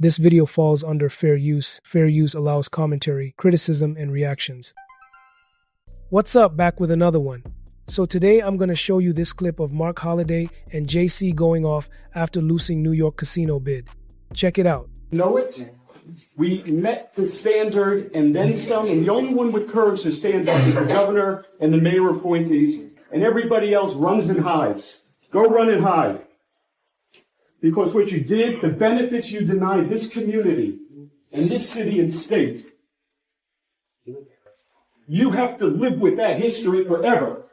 This video falls under fair use. Fair use allows commentary, criticism, and reactions. What's up? Back with another one. So today I'm going to show you this clip of Mark Holiday and JC going off after losing New York casino bid. Check it out. Know it? We met the standard and then some, and the only one with curves to stand up is the governor and the mayor appointees, and everybody else runs and hides. Go run and hide. Because what you did, the benefits you denied this community and this city and state, you have to live with that history forever.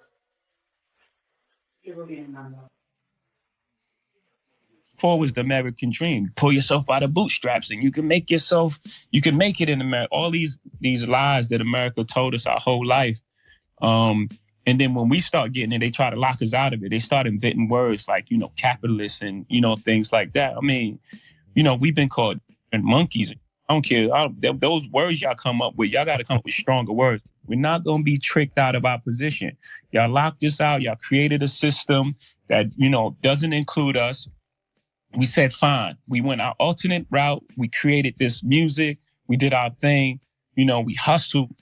Before was the American dream. Pull yourself out of bootstraps and you can make it in America. All these lies that America told us our whole life. And then when we start getting it, they try to lock us out of it. They start inventing words like, capitalists and, things like that. I mean, we've been called monkeys. I don't care. Those words y'all come up with, y'all got to come up with stronger words. We're not going to be tricked out of our position. Y'all locked us out. Y'all created a system that, doesn't include us. We said, fine. We went our alternate route. We created this music. We did our thing. We hustled,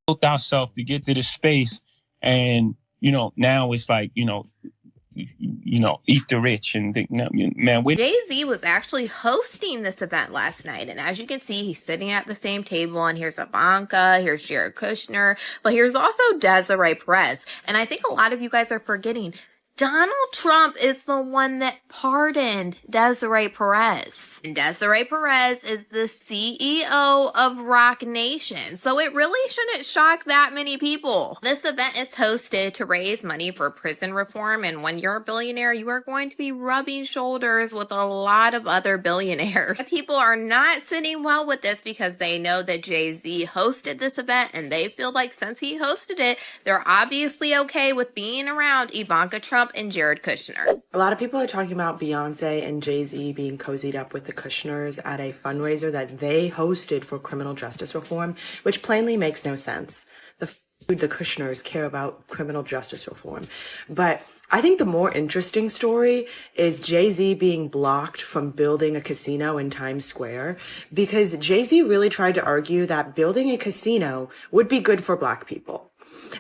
built ourselves to get to this space. And, now it's like, eat the rich and think, man. Jay-Z was actually hosting this event last night. And as you can see, he's sitting at the same table. And here's Ivanka, here's Jared Kushner, but here's also Desiree Perez. And I think a lot of you guys are forgetting Donald Trump is the one that pardoned Desiree Perez. And Desiree Perez is the CEO of Rock Nation. So it really shouldn't shock that many people. This event is hosted to raise money for prison reform. And when you're a billionaire, you are going to be rubbing shoulders with a lot of other billionaires. People are not sitting well with this because they know that Jay-Z hosted this event and they feel like since he hosted it, they're obviously okay with being around Ivanka Trump and Jared Kushner. A lot of people are talking about Beyonce and Jay-Z being cozied up with the Kushners at a fundraiser that they hosted for criminal justice reform, which plainly makes no sense. The Kushners care about criminal justice reform. But I think the more interesting story is Jay-Z being blocked from building a casino in Times Square, because Jay-Z really tried to argue that building a casino would be good for Black people.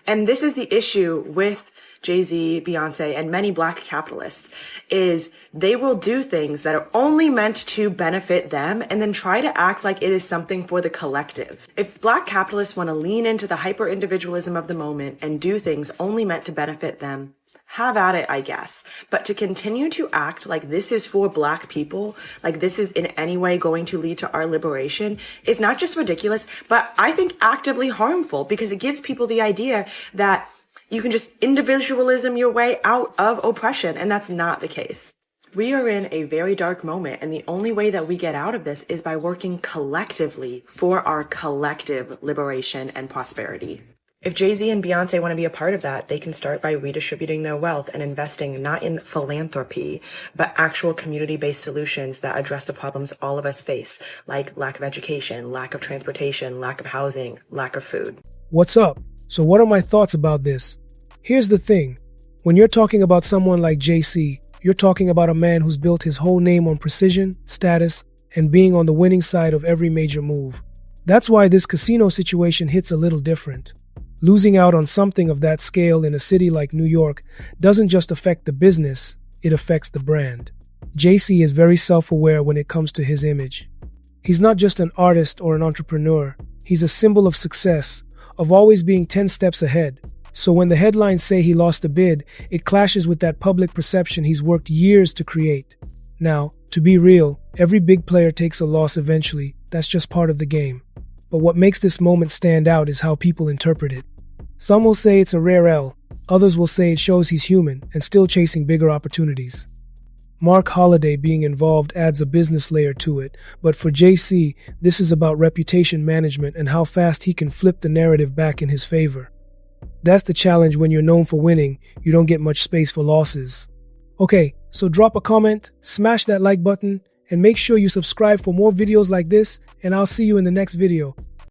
And this is the issue with Jay-Z, Beyonce, and many Black capitalists, is they will do things that are only meant to benefit them and then try to act like it is something for the collective. If Black capitalists want to lean into the hyper-individualism of the moment and do things only meant to benefit them, have at it, I guess. But to continue to act like this is for Black people, like this is in any way going to lead to our liberation, is not just ridiculous, but I think actively harmful, because it gives people the idea that you can just individualism your way out of oppression, and that's not the case. We are in a very dark moment, and the only way that we get out of this is by working collectively for our collective liberation and prosperity. If Jay-Z and Beyonce want to be a part of that, they can start by redistributing their wealth and investing not in philanthropy, but actual community-based solutions that address the problems all of us face, like lack of education, lack of transportation, lack of housing, lack of food. What's up? So what are my thoughts about this? Here's the thing. When you're talking about someone like JC, you're talking about a man who's built his whole name on precision, status, and being on the winning side of every major move. That's why this casino situation hits a little different. Losing out on something of that scale in a city like New York doesn't just affect the business, it affects the brand. JC is very self-aware when it comes to his image. He's not just an artist or an entrepreneur, he's a symbol of success, of always being 10 steps ahead. So when the headlines say he lost a bid, it clashes with that public perception he's worked years to create. Now, to be real, every big player takes a loss eventually. That's just part of the game. But what makes this moment stand out is how people interpret it. Some will say it's a rare L. Others will say it shows he's human and still chasing bigger opportunities. Mark Holiday being involved adds a business layer to it, but for JC, this is about reputation management and how fast he can flip the narrative back in his favor. That's the challenge when you're known for winning, you don't get much space for losses. Okay, so drop a comment, smash that like button, and make sure you subscribe for more videos like this, and I'll see you in the next video.